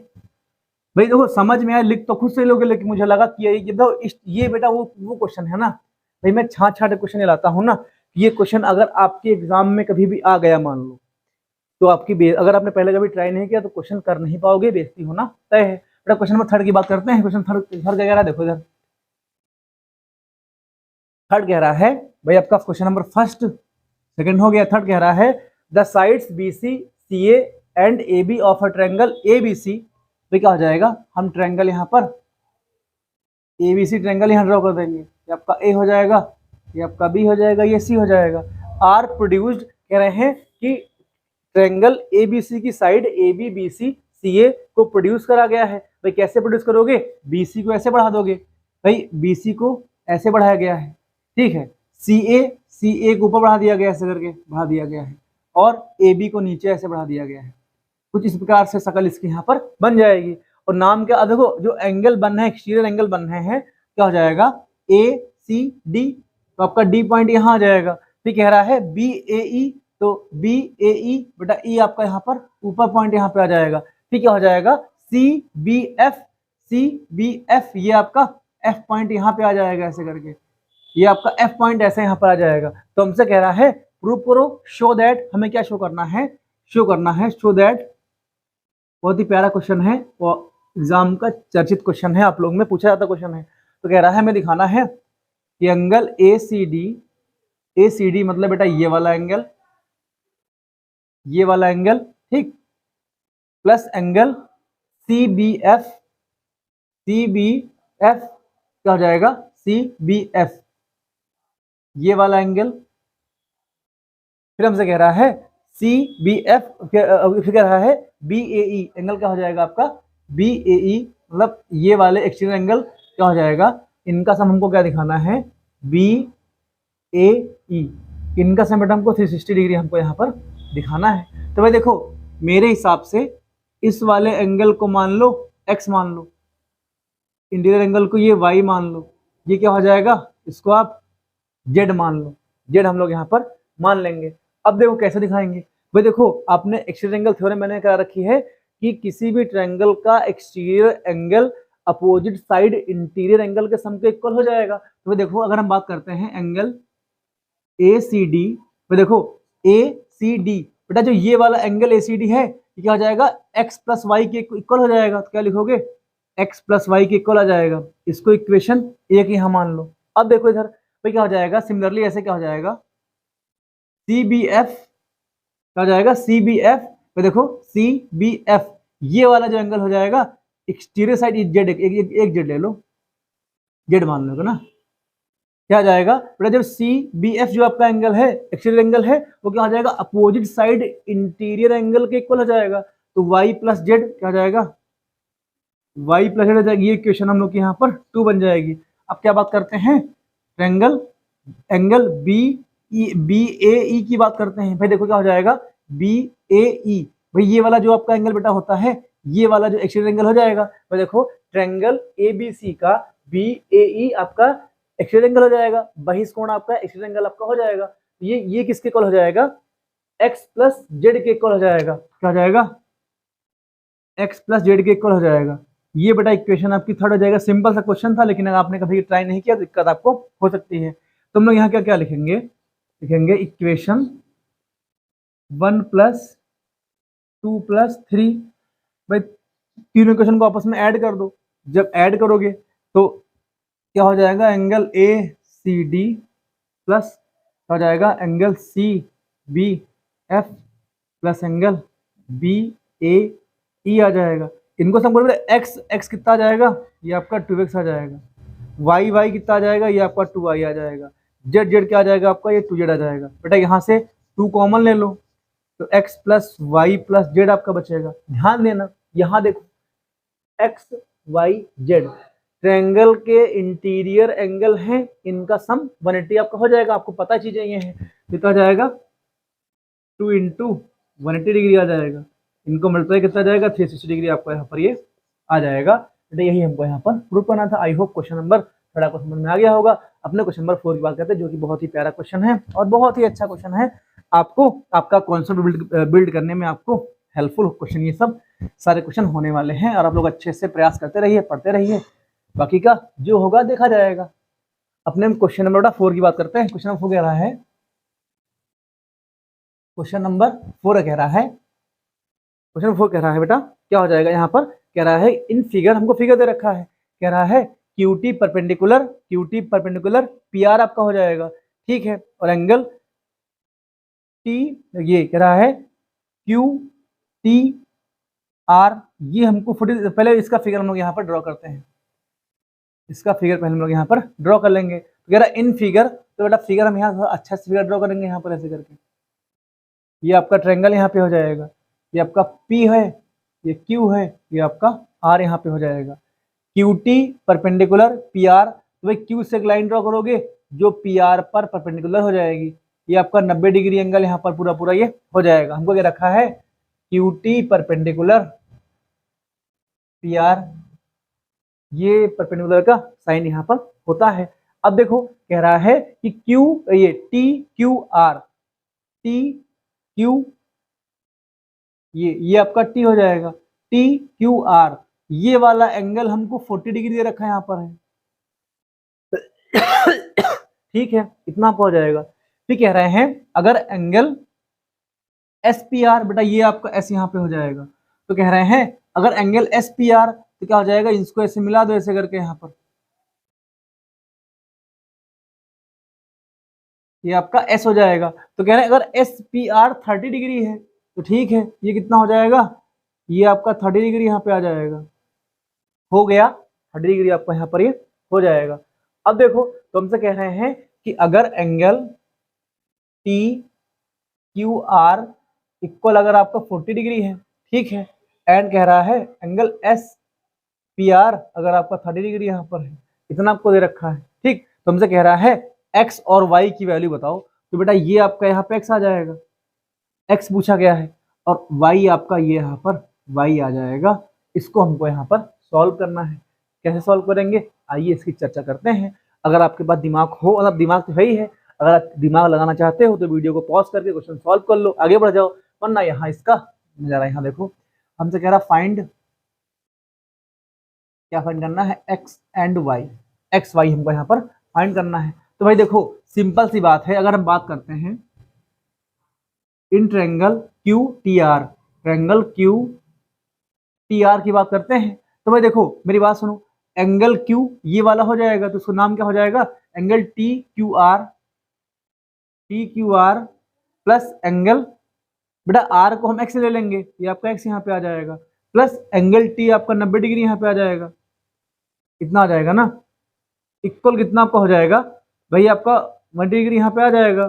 भाई देखो समझ में आया, लिख तो खुद से लोगे, लेकिन मुझे लगा कि ये बेटा वो क्वेश्चन है ना। भाई मैं छाट क्वेश्चन लाता हूँ ना, ये क्वेश्चन अगर आपके एग्जाम में कभी भी आ गया मान लो, तो आपकी अगर आपने पहले कभी ट्राई नहीं किया तो क्वेश्चन कर नहीं पाओगे, बेइज्जती होना तय है। बेटा क्वेश्चन नंबर 3 की बात करते हैं। क्वेश्चन थर्ड कह रहा है, देखो इधर थर्ड कह रहा है भाई आपका क्वेश्चन नंबर फर्स्ट सेकंड हो गया। थर्ड कह रहा है the sides B C C and A B of a triangle A B C. तो क्या हो जाएगा, हम ट्रायंगल यहाँ पर ए बी सी ट्रायंगल यहाँ ड्रॉ कर देंगे। ये आपका ए हो जाएगा, ये आपका बी हो जाएगा, ये सी हो जाएगा। आर प्रोड्यूस्ड कह रहे हैं कि ट्रायंगल ए बी सी की side A B B C C A को प्रोड्यूस करा गया है। भाई कैसे प्रोड्यूस करोगे, बी सी को ऐसे बढ़ा दोगे, भाई बी सी को ऐसे बढ़ाया गया है, ठीक है। सी ए को ऊपर बढ़ा दिया गया, ऐसे करके बढ़ा दिया गया है, और ए बी को नीचे ऐसे बढ़ा दिया गया है। कुछ इस प्रकार से शकल इसकी यहाँ पर बन जाएगी। और नाम क्या, देखो जो एंगल बन है, एक्सटीरियर एंगल बन रहे हैं, क्या हो जाएगा ए सी डी। तो आपका डी पॉइंट यहाँ आ जाएगा। फिर कह रहा है बी ए ई, तो बी ए ई बेटा ई आपका यहाँ पर ऊपर पॉइंट यहाँ पे आ जाएगा। फिर क्या हो जाएगा सी बी एफ, ये आपका एफ पॉइंट यहाँ पे आ जाएगा ऐसे करके, ये आपका एफ पॉइंट ऐसे यहाँ पर आ जाएगा। तो हमसे कह रहा है प्रूव करो, शो दैट, हमें क्या शो करना है, शो दैट। बहुत ही प्यारा क्वेश्चन है, वो एग्जाम का चर्चित क्वेश्चन है, आप लोग में पूछा जाता क्वेश्चन है। तो कह रहा है हमें दिखाना है कि एंगल ए सी डी मतलब बेटा ये वाला एंगल, ठीक, plus angle C B F क्या हो जाएगा सी बी एफ, ये वाला एंगल। फिर हमसे कह रहा है सी बी एफ, फिर कह रहा है बी ए ई एंगल क्या हो जाएगा आपका बी ए ई, मतलब ये वाले एक्सटीरियर एंगल क्या हो जाएगा, इनका सम हमको क्या दिखाना है बी ए ई, इनका सम बेटा हमको 360 डिग्री हमको यहाँ पर दिखाना है। तो भाई देखो मेरे हिसाब से इस वाले एंगल को मान लो x मान लो, इंटीरियर एंगल को ये y मान लो, ये क्या हो जाएगा, इसको आप z मान लो, z हम लोग यहाँ पर मान लेंगे। अब देखो कैसे दिखाएंगे, भाई देखो आपने एक्सटीरियर एंगल थ्योरम मैंने करा रखी है कि किसी भी ट्रायंगल का exterior angle opposite side interior angle के सम के इक्वल हो जाएगा। तो भाई देखो अगर हम बात करते हैं एंगल ए सी डी, तो देखो ए सी डी बेटा जो ये वाला एंगल ए सी डी है ये क्या हो जाएगा x प्लस वाई के इक्वल हो जाएगा। तो क्या लिखोगे x प्लस वाई के इक्वल आ जाएगा, इसको इक्वेशन एक यहाँ मान लो। अब देखो इधर भाई क्या हो जाएगा, सिमिलरली ऐसे क्या हो जाएगा सी बी एफ, क्या हो जाएगा सी बी एफ, तो देखो सी बी एफ ये वाला जो एंगल हो जाएगा एक्सटीरियर साइड जेड, एक जेड ले लो, जेड मान लो ना, क्या आ जाएगा बेटा जब सी बी एफ जो आपका एंगल है एक्सटीरियर एंगल है वो क्या हो जाएगा अपोजिट साइड इंटीरियर एंगल के इक्वल हो जाएगा। तो y प्लस जेड क्या हो जाएगा y प्लस जेड हो जाएगी, ये इक्वेशन हम लोग की यहाँ पर 2 बन जाएगी। अब क्या बात करते हैं ट्रायंगल एंगल बी ए ई की बात करते हैं। भाई देखो क्या हो जाएगा बी ए ई, भाई ये वाला जो आपका एंगल बेटा होता है ये वाला जो एक्सटीरियर एंगल हो जाएगा। भाई देखो ट्रायंगल ABC का BAE आपका एक्सट्रीम एंगल हो जाएगा, बहिष्कोण आपका एक्सट्रीम एंगल आपका हो जाएगा। ये किसके इक्वल हो जाएगा? x प्लस जेड के इक्वल हो जाएगा। क्या हो जाएगा? x प्लस जेड के इक्वल हो जाएगा। ये बेटा इक्वेशन आपकी थर्ड हो जाएगा। सिंपल सा क्वेश्चन था, लेकिन अगर आपने कभी ट्राई नहीं किया दिक्कत आपको हो सकती है। तो हम लोग यहाँ क्या क्या लिखेंगे? लिखेंगे इक्वेशन 1 प्लस 2 प्लस 3। भाई तीनों इक्वेशन को आपस में ऐड कर दो। जब ऐड करोगे तो क्या हो जाएगा? एंगल ACD प्लस हो जाएगा angle CBF plus angle BAE आ जाएगा। इनको सब बोल x कितना आ जाएगा? ये आपका 2x आ जाएगा। y कितना आ जाएगा? ये आपका 2y आ जाएगा। z क्या आ जाएगा आपका? ये 2z आ जाएगा। बेटा यहाँ से 2 कॉमन ले लो तो x plus Y plus Z आपका बचेगा। ध्यान देना, यहाँ देखो x y z ट्रायंगल के इंटीरियर एंगल हैं, इनका सम 180 आपका हो जाएगा। आपको पता चीजें ये हैं, कितना जाएगा? 2 इंटू 180 डिग्री आ जाएगा। इनको मल्टीप्लाई कितना जाएगा? 360 डिग्री आपको यहाँ पर ये आ जाएगा। बेटा यही हमको यहाँ पर प्रूव करना था। आई होप क्वेश्चन नंबर थोड़ा को समझ में आ गया होगा। अपने क्वेश्चन नंबर 4 की बात करते हैं, जो कि बहुत ही प्यारा क्वेश्चन है और बहुत ही अच्छा क्वेश्चन है। आपको आपका कॉन्सेप्ट बिल्ड करने में आपको हेल्पफुल क्वेश्चन ये सब सारे क्वेश्चन होने वाले हैं, और आप लोग अच्छे से प्रयास करते रहिए, पढ़ते रहिए। बाकी का जो होगा देखा जाएगा। अपने क्वेश्चन नंबर 4 की बात करते हैं। क्वेश्चन नंबर 4 कह रहा है, क्वेश्चन नंबर 4 कह रहा है, क्वेश्चन नंबर 4 कह रहा है बेटा क्या हो जाएगा? यहाँ पर कह रहा है इन फिगर, हमको फिगर दे रखा है, कह रहा है QT परपेंडिकुलर PR आपका हो जाएगा, ठीक है। और एंगल T ये कह रहा है QTR, ये हमको 40। पहले इसका फिगर हम लोग यहाँ पर ड्रॉ करते हैं। इसका फिगर पहले हम लोग यहाँ पर ड्रॉ कर लेंगे। तो कह रहा है इन फिगर, तो बेटा फिगर हम यहाँ अच्छा से फिगर ड्रॉ करेंगे यहाँ पर ऐसे करके। ये आपका ट्रायंगल यहाँ पे हो जाएगा, ये आपका P है, ये Q है, ये आपका R यहाँ पे हो जाएगा। QT परपेंडिकुलर PR, तो भाई Q से एक लाइन ड्रॉ करोगे जो PR पर परपेंडिकुलर हो जाएगी। ये आपका 90 डिग्री एंगल यहाँ पर पूरा ये हो जाएगा। हमको क्या रखा है? QT परपेंडिकुलर PR, ये परपेंडिकुलर का साइन यहाँ पर होता है। अब देखो कह रहा है कि ये TQR, TQ ये आपका T हो जाएगा। TQR ये वाला एंगल हमको 40 डिग्री दे रखा है यहाँ पर है, ठीक है, इतना आपको हो जाएगा। फिर कह रहे हैं अगर एंगल SPR, बेटा ये आपका S यहाँ पे हो जाएगा। तो कह रहे हैं अगर एंगल SPR तो क्या हो जाएगा? इसको ऐसे मिला दो ऐसे करके यहाँ पर, ये आपका S हो जाएगा। तो कह रहे हैं अगर SPR 30 डिग्री है तो ठीक है, ये कितना हो जाएगा? ये आपका 30 डिग्री यहाँ पे आ जाएगा। हो गया 30 डिग्री आपका यहाँ पर ये हो जाएगा। अब देखो तो हमसे कह रहे हैं कि अगर एंगल TQR इक्वल अगर आपका 40 डिग्री है, ठीक है, एंड कह रहा है एंगल SPR अगर आपका 30 डिग्री यहाँ पर है, इतना आपको दे रखा है, ठीक। तो हमसे कह रहा है x और y की वैल्यू बताओ। तो बेटा ये आपका यहाँ पे x आ जाएगा, x पूछा गया है, और y आपका ये यहाँ पर y आ जाएगा। इसको हमको यहाँ पर सॉल्व करना है। कैसे सॉल्व करेंगे आइए इसकी चर्चा करते हैं। अगर आपके पास दिमाग हो, मतलब दिमाग तो है ही है, अगर आप दिमाग लगाना चाहते हो तो वीडियो को पॉज करके क्वेश्चन सॉल्व कर लो, आगे बढ़ जाओ। वरना यहाँ इसका नजारा यहाँ देखो, हमसे कह रहा फाइंड, क्या फाइंड करना है? x and y, x y हमको यहाँ पर फाइंड करना है। तो भाई देखो सिंपल सी बात है, अगर हम बात करते हैं in triangle QTR, triangle QTR की बात करते हैं, तो भाई देखो मेरी बात सुनो, एंगल Q ये वाला हो जाएगा तो उसका नाम क्या हो जाएगा? एंगल TQR प्लस एंगल, बेटा R को हम x ले लेंगे, ये आपका x यहाँ पे आ जाएगा, प्लस एंगल T आपका 90 डिग्री यहाँ पे आ जाएगा, इतना आ जाएगा ना। इक्वल कितना आपका हो जाएगा भाई? आपका 1 डिग्री यहाँ पे आ जाएगा।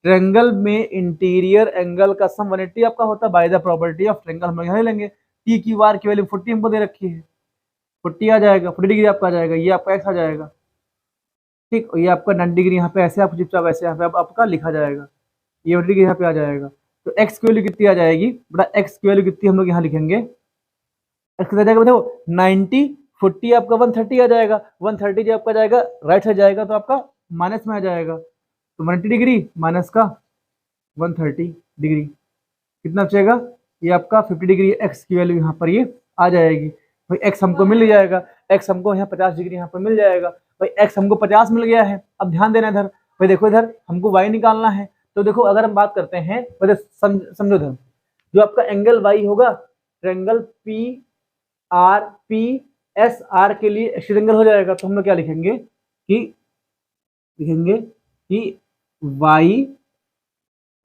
ट्रायंगल में इंटीरियर एंगल का सम 180 आपका होता है by the property of triangle. हम यहाँ लेंगे TQR की वैल्यू 40 हमको दे रखी है, 40 आ जाएगा, 40 डिग्री आपका आ जाएगा, ये आपका x आ जाएगा, ठीक। और ये आपका 90 डिग्री यहाँ पे ऐसे आप चुपचाप ऐसे यहाँ पे आपका लिखा जाएगा, ये 40 डिग्री यहाँ पे आ जाएगा। तो x की वैल्यू कितनी आ जाएगी बेटा? x की वैल्यू कितनी हम लोग यहाँ लिखेंगे? x कितना आ जाएगा देखो 90 40 आपका 130 आ जाएगा, 130 जो आपका जाएगा राइट साइड जाएगा तो आपका माइनस में आ जाएगा, तो 180 डिग्री माइनस का 130 डिग्री कितना बचेगा, ये आपका 50 डिग्री, एक्स की वैल्यू यहाँ पर ये आ जाएगी। भाई एक्स हमको मिल जाएगा, एक्स हमको यहाँ 50 डिग्री यहाँ पर मिल जाएगा। भाई एक्स हमको 50 मिल गया है। अब ध्यान देना इधर, भाई देखो इधर हमको वाई निकालना है। तो देखो अगर हम बात करते हैं, समझो इधर जो आपका एंगल वाई होगा, triangle P R P S R के लिए एक्सट्रीट एंगल हो जाएगा। तो हम लोग क्या लिखेंगे कि Y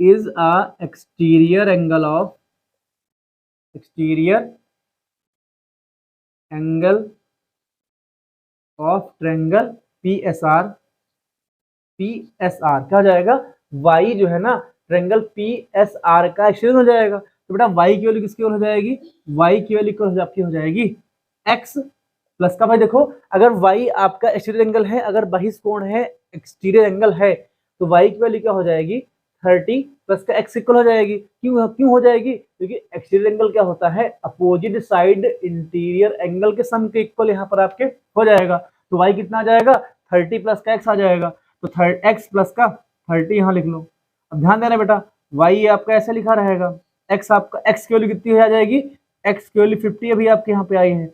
is a exterior angle of triangle PSR क्या हो जाएगा, y जो है ना ट्रायंगल PSR का एक्सटेंशन हो जाएगा। तो बेटा y की वैल्यू किसकी हो जाएगी, y की वैल्यू आपकी हो जाएगी x प्लस का, भाई देखो अगर y आपका एक्सटीरियर एंगल है, अगर बहिष्कोण है, एक्सटीरियर एंगल है, तो y की वैल्यू क्या हो जाएगी 30 प्लस का x इक्वल हो जाएगी। क्यों हो जाएगी, क्योंकि एक्सटीरियर एंगल क्या होता है, अपोजिट साइड इंटीरियर एंगल के सम के इक्वल यहाँ पर आपके हो जाएगा। तो y कितना आ जाएगा 30 प्लस का x आ जाएगा, तो x प्लस का 30 यहाँ लिख लो। अब ध्यान देना बेटा, y आपका ऐसे लिखा रहेगा, x आपका x की वैल्यू कितनी आ जाएगी, x की वैल्यू 50 अभी आपके यहाँ पे आई है,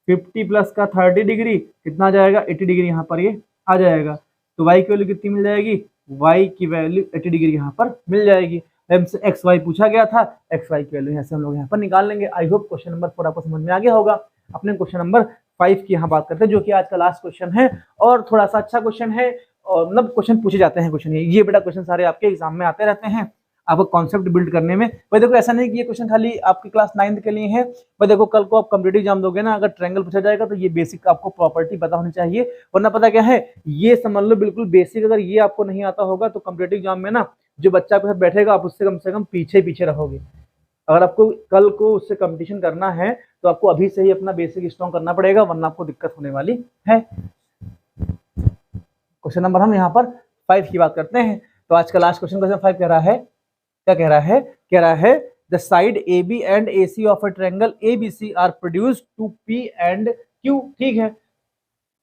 50 प्लस का 30 डिग्री कितना आ जाएगा 80 डिग्री यहाँ पर ये आ जाएगा। तो y की वैल्यू कितनी मिल जाएगी, y की वैल्यू 80 डिग्री यहाँ पर मिल जाएगी। हमसे एक्स वाई पूछा गया था, एक्स वाई की वैल्यू यहाँ से हम लोग यहाँ पर निकाल लेंगे। आई होप क्वेश्चन नंबर 4 आपको समझ में आ गया होगा। अपने क्वेश्चन नंबर 5 की यहाँ बात करते हैं, जो कि आज का लास्ट क्वेश्चन है और थोड़ा सा अच्छा क्वेश्चन है, और मतलब क्वेश्चन पूछे जाते हैं। क्वेश्चन ये बेटा क्वेश्चन सारे आपके एग्जाम में आते रहते हैं, आपको कॉन्सेप्ट बिल्ड करने में। भाई देखो ऐसा नहीं कि ये क्वेश्चन खाली आपकी क्लास 9th के लिए है। भाई देखो कल को आप कॉम्पिटिटिव एग्जाम दोगे ना, अगर ट्रायंगल पूछा जाएगा तो ये बेसिक आपको प्रॉपर्टी पता होनी चाहिए, वरना पता क्या है, ये समझ लो बिल्कुल बेसिक, अगर ये आपको नहीं आता होगा तो कॉम्पिटिटिव एग्जाम में ना जो बच्चा आपके साथ बैठेगा आप उससे कम से कम पीछे रहोगे। अगर आपको कल को उससे कंपटीशन करना है तो आपको अभी से ही अपना बेसिक स्ट्रॉन्ग करना पड़ेगा, वरना आपको दिक्कत होने वाली है। क्वेश्चन नंबर हम यहाँ पर 5 की बात करते हैं। तो आज का लास्ट क्वेश्चन 5 कह रहा है, क्या कह रहा है the side A B and A C of a triangle A B C are produced to P and Q. ठीक है,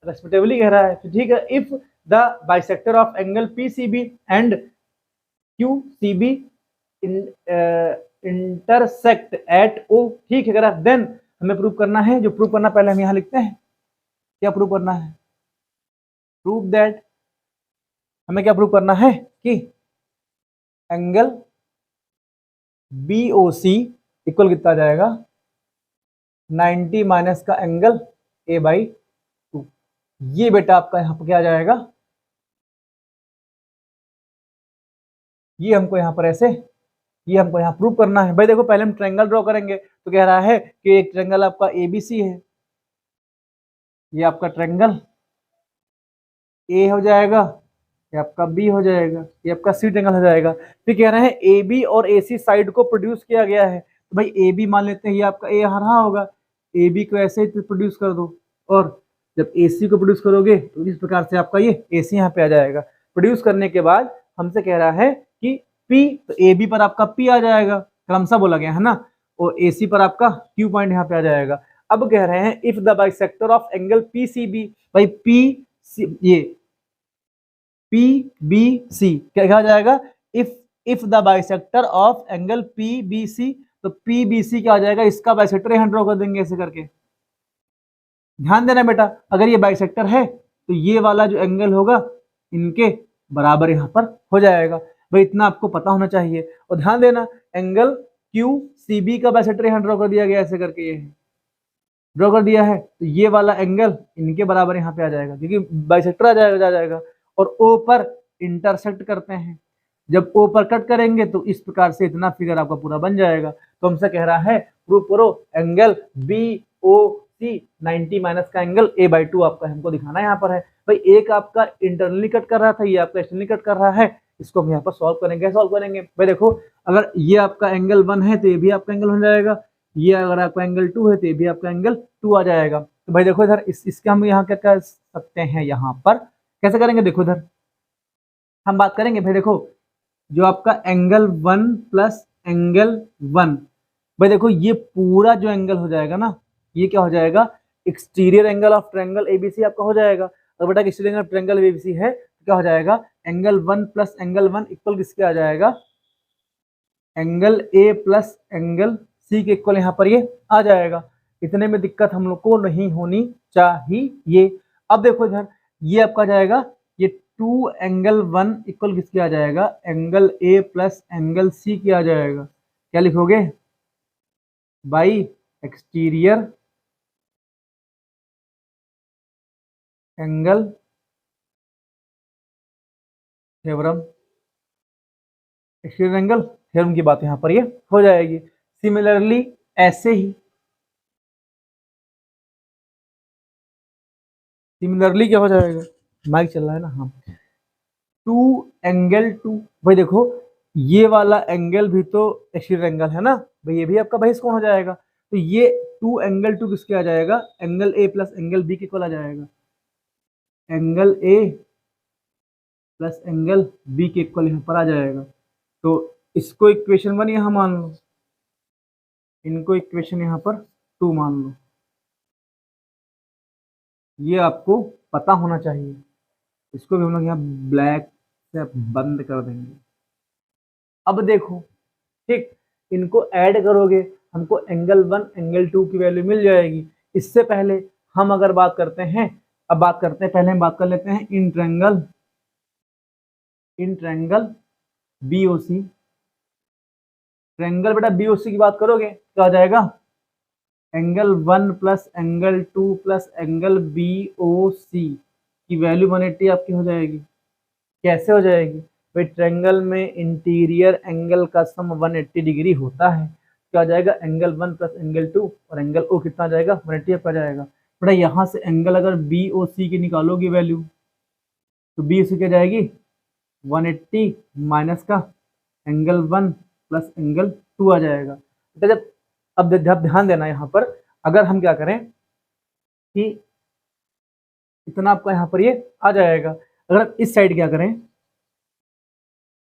रेस्पेक्टिवली कह रहा है, तो ठीक है। If the bisector of angle P C B and Q C B intersect at O, ठीक है कह रहा है, देन हमें प्रूव करना है। जो प्रूव करना पहले हम यहाँ लिखते हैं, क्या प्रूव करना है, प्रूव दैट, हमें क्या प्रूव करना है कि एंगल BOC इक्वल कितना आ जाएगा 90 माइनस का एंगल A/2। ये बेटा आपका यहाँ पर क्या आ जाएगा, ये हमको यहाँ पर ऐसे, ये हमको यहाँ प्रूव करना है। भाई देखो पहले हम ट्रायंगल ड्रॉ करेंगे, तो कह रहा है कि एक ट्रायंगल आपका ABC है, ये आपका ट्रायंगल A हो जाएगा, ये आपका B हो जाएगा, ये आपका C ट्रायंगल हो जाएगा। फिर कह रहे हैं AB और AC साइड को प्रोड्यूस किया गया है, तो भाई AB मान लेते हैं, ये आपका A रहा होगा, AB को ऐसे ही प्रोड्यूस कर दो, और जब AC को प्रोड्यूस करोगे तो इस प्रकार से आपका ये AC यहाँ पे आ जाएगा। प्रोड्यूस करने के बाद हमसे कह रहा है कि P, तो AB पर आपका P आ जाएगा, क्रमशः बोला गया है ना, और AC पर आपका Q पॉइंट यहाँ पे आ जाएगा। अब कह रहे हैं if the bisector of angle PCB, भाई ये PBC क्या आ जाएगा, if the bisector of angle PBC, तो PBC क्या आ जाएगा, इसका बाइसेक्टर यहाँ ड्रॉ कर देंगे ऐसे करके। ध्यान देना बेटा, अगर ये बाइसेक्टर है तो ये वाला जो एंगल होगा इनके बराबर यहाँ पर हो जाएगा। भाई इतना आपको पता होना चाहिए। और ध्यान देना एंगल QCB का बाइसेक्टर यहाँ ड्रॉ कर दिया गया ऐसे करके, ये ड्रॉ कर दिया है, तो ये वाला एंगल इनके बराबर यहाँ पे आ जाएगा, क्योंकि बाइसेक्टर आ जाएगा। और O पर इंटरसेक्ट करते हैं, जब O पर कट करेंगे तो इस प्रकार से इतना फिगर आपका पूरा बन जाएगा। तो हमसे कह रहा है प्रूव करो एंगल BOC 90 माइनस का एंगल A/2 आपका हमको दिखाना यहाँ पर है। भाई एक आपका इंटरनली कट कर रहा था, ये आपका एक्सटर्नली कट कर रहा है, इसको हम यहाँ पर सॉल्व करेंगे। सॉल्व करेंगे भाई देखो, अगर ये आपका एंगल 1 है तो ये भी आपका एंगल हो जाएगा, ये अगर आपका एंगल 2 है तो ये भी आपका एंगल 2 आ जाएगा। तो भाई देखो इधर इसके हम यहाँ क्या कर सकते हैं, यहाँ पर कैसे करेंगे, देखो इधर हम बात करेंगे। भाई देखो जो आपका एंगल 1 प्लस एंगल 1, भाई देखो ये पूरा जो एंगल हो जाएगा ना, ये क्या हो जाएगा exterior angle of triangle ABC आपका हो जाएगा। तो बेटा एक्सटीरियर एंगल ट्रायंगल एबीसी है तो क्या हो जाएगा, एंगल 1 प्लस एंगल 1 इक्वल किसके आ जाएगा, angle A plus angle C के इक्वल यहाँ पर ये आ जाएगा। इतने में दिक्कत हम लोग को नहीं होनी चाहिए। अब देखो इधर ये आपका जाएगा, ये 2 एंगल 1 इक्वल किसके आ जाएगा, angle A plus angle C के आ जाएगा। क्या लिखोगे, by exterior angle theorem, exterior angle theorem की बात यहाँ पर ये हो जाएगी। सिमिलरली ऐसे ही सिमिलरली क्या हो जाएगा, माइक चल रहा है ना, हाँ, 2 एंगल 2, भाई देखो ये वाला एंगल भी तो एक्सटीरियर एंगल है ना भाई, ये भी आपका बहिष कोण हो जाएगा। तो ये 2 एंगल 2 किसके आ जाएगा, angle A plus angle B के इक्वल आ जाएगा, angle A plus angle B के इक्वल यहाँ पर आ जाएगा। तो इसको इक्वेशन 1 यहाँ मान लो, इनको इक्वेशन यहाँ पर 2 मान लो, ये आपको पता होना चाहिए। इसको भी हम लोग यहाँ ब्लैक से बंद कर देंगे। अब देखो ठीक, इनको ऐड करोगे हमको एंगल 1 एंगल 2 की वैल्यू मिल जाएगी। इससे पहले हम अगर बात करते हैं, अब बात करते हैं, पहले हम बात कर लेते हैं इन ट्रायंगल बीओसी। ट्रायंगल बेटा बीओसी की बात करोगे क्या आ जाएगा, angle 1 plus angle 2 plus angle BOC की वैल्यू 180 आपकी हो जाएगी। कैसे हो जाएगी भाई, ट्रायंगल में इंटीरियर एंगल का सम 180 डिग्री होता है। क्या आ जाएगा, एंगल 1 प्लस एंगल 2 और एंगल ओ कितना आ जाएगा, 180 आपका जाएगा। बेटा यहाँ से एंगल अगर बी ओ सी की निकालोगी वैल्यू, तो बी ओ सी क्या जाएगी, 180 माइनस का एंगल 1 प्लस एंगल 2 आ जाएगा। तो जब अब ध्यान देना यहाँ पर, अगर हम क्या करें कि इतना आपका यहाँ पर ये आ जाएगा, अगर आप इस साइड क्या करें,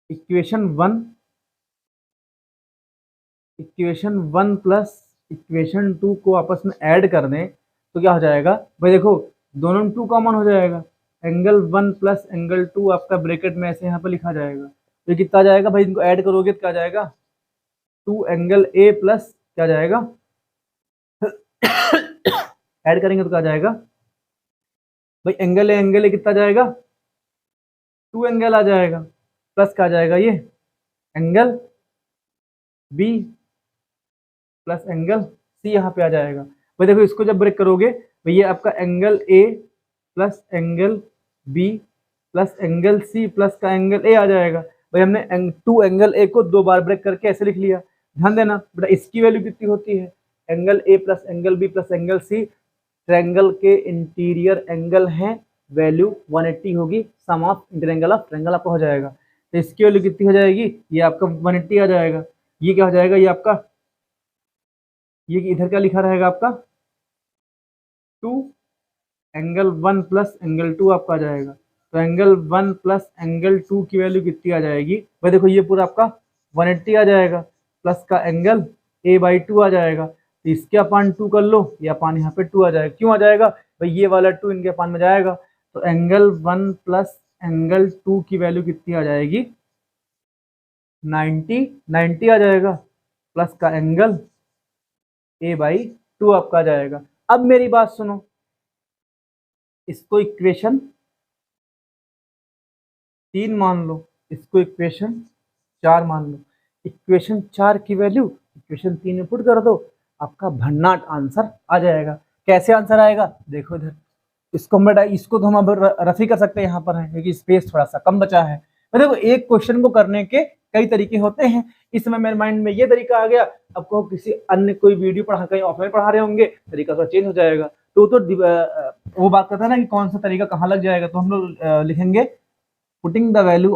इक्वेशन 1 प्लस इक्वेशन 2 को आपस में ऐड कर दें तो क्या हो जाएगा भाई, देखो दोनों में 2 कॉमन हो जाएगा, एंगल 1 प्लस एंगल 2 आपका ब्रैकेट में ऐसे यहाँ पर लिखा जाएगा। तो कितना जाएगा भाई, इनको ऐड करोगे तो क्या जाएगा, 2 एंगल ए प्लस क्या जाएगा ऐड करेंगे तो क्या जाएगा भाई, एंगल ए कितना जाएगा, 2 एंगल आ जाएगा, प्लस क्या जाएगा ये angle B plus angle C यहाँ पे आ जाएगा। भाई देखो इसको जब ब्रेक करोगे भाई, ये आपका angle A plus angle B plus angle C plus का एंगल ए आ जाएगा। भाई हमने 2 एंगल ए को 2 बार ब्रेक करके ऐसे लिख लिया। ध्यान देना बेटा, इसकी वैल्यू कितनी होती है, angle A plus angle B plus angle C triangle के इंटीरियर एंगल हैं, वैल्यू 180 होगी, sum of interior angle of triangle आपका हो जाएगा। तो इसकी वैल्यू कितनी हो जाएगी, ये आपका 180 आ जाएगा। ये क्या हो जाएगा, ये आपका, ये इधर क्या लिखा रहेगा आपका 2 एंगल 1 प्लस एंगल 2 आपका आ जाएगा। तो एंगल 1 प्लस एंगल 2 की वैल्यू कितनी आ जाएगी भाई, देखो ये पूरा आपका 180 आ जाएगा, प्लस का एंगल a/2 आ जाएगा। तो इसके अपान 2 कर लो, ये अपान यहाँ पे 2 आ जाएगा। क्यों आ जाएगा भाई, ये वाला 2 इनके अपान में जाएगा। तो एंगल 1 प्लस एंगल 2 की वैल्यू कितनी आ जाएगी, 90 आ जाएगा, प्लस का एंगल a/2 आपका आ जाएगा। अब मेरी बात सुनो, इसको इक्वेशन 3 मान लो, इसको इक्वेशन 4 मान लो। इक्वेशन 4 की वैल्यू इक्वेशन 3 में पुट कर दो, आपका भन्नाट आंसर आ जाएगा। कैसे आंसर आएगा, देखो इधर, इसको तो हम अब रफी कर सकते हैं, यहाँ पर है क्योंकि स्पेस थोड़ा सा कम बचा है। तो देखो एक क्वेश्चन को करने के कई तरीके होते हैं। इस समय मेरे माइंड में ये तरीका आ गया, आपको किसी अन्य कोई वीडियो पढ़ा, कहीं ऑफलाइन पढ़ा रहे होंगे, तरीका थोड़ा चेंज हो जाएगा। तो वो बात करता है ना कि कौन सा तरीका कहाँ लग जाएगा, तो हम लोग लिखेंगे putting the value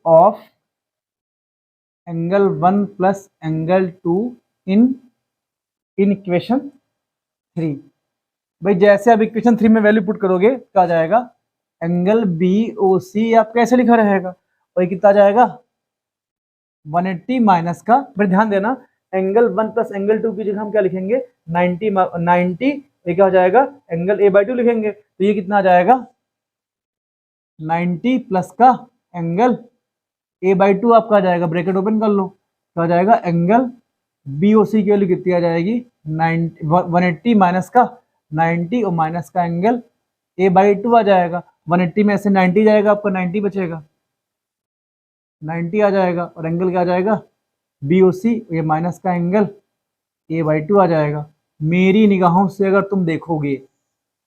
of angle 1 plus angle 2 in equation 3। भाई जैसे अब इक्वेशन 3 में वैल्यू पुट करोगे क्या आ जाएगा, एंगल बी ओ सी आप कैसे लिखा रहेगा, और कितना जाएगा 180 माइनस का, फिर ध्यान देना एंगल 1 प्लस एंगल 2 की जगह हम क्या लिखेंगे 90, ये क्या हो जाएगा एंगल a/2 लिखेंगे, तो ये कितना आ जाएगा 90 प्लस का एंगल a/2 आपका आ जाएगा, ब्रैकेट ओपन कर लो, तो आ जाएगा एंगल BOC की वैल्यू कितनी आ जाएगी 180 माइनस का 90 और माइनस का एंगल a/2 आ जाएगा। 180 में से 90 जाएगा, आपका 90 बचेगा, 90 आ जाएगा और एंगल क्या आ जाएगा BOC, ये माइनस का एंगल a/2 आ जाएगा। मेरी निगाहों से अगर तुम देखोगे,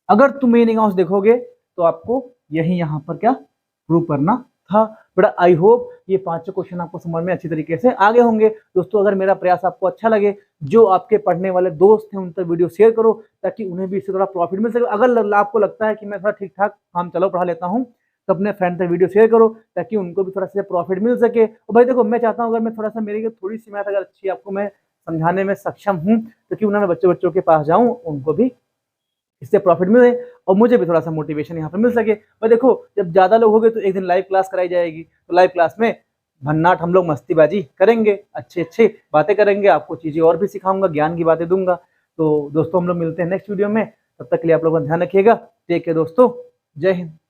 अगर तुम मेरी निगाहों से देखोगे तो आपको यही यहाँ पर क्या प्रूव करना था। बड़ा आई होप ये पांचों क्वेश्चन आपको समझ में अच्छी तरीके से आ गए होंगे। दोस्तों अगर मेरा प्रयास आपको अच्छा लगे, जो आपके पढ़ने वाले दोस्त हैं उन तक वीडियो शेयर करो ताकि उन्हें भी इससे थोड़ा प्रॉफिट मिल सके। अगर आपको लगता है कि मैं थोड़ा ठीक ठाक काम चलो पढ़ा लेता हूँ तो अपने फ्रेंड तक वीडियो शेयर करो ताकि उनको भी थोड़ा सा प्रॉफिट मिल सके। और भाई देखो मैं चाहता हूँ अगर मैं थोड़ा सा मेरी थोड़ी सी मैथ अगर अच्छी आपको मैं समझाने में सक्षम हूँ तो क्यों ना मैं बच्चों के पास जाऊँ, उनको भी इससे प्रॉफिट मिले और मुझे भी थोड़ा सा मोटिवेशन यहाँ पर मिल सके। और देखो जब ज्यादा लोग हो गए तो एक दिन लाइव क्लास कराई जाएगी, तो लाइव क्लास में भन्नाट हम लोग मस्तीबाजी करेंगे, अच्छे अच्छे बातें करेंगे, आपको चीजें और भी सिखाऊंगा, ज्ञान की बातें दूंगा। तो दोस्तों हम लोग मिलते हैं नेक्स्ट वीडियो में, तब तक के लिए आप लोगों का ध्यान रखिएगा। टेक केयर दोस्तों, जय हिंद।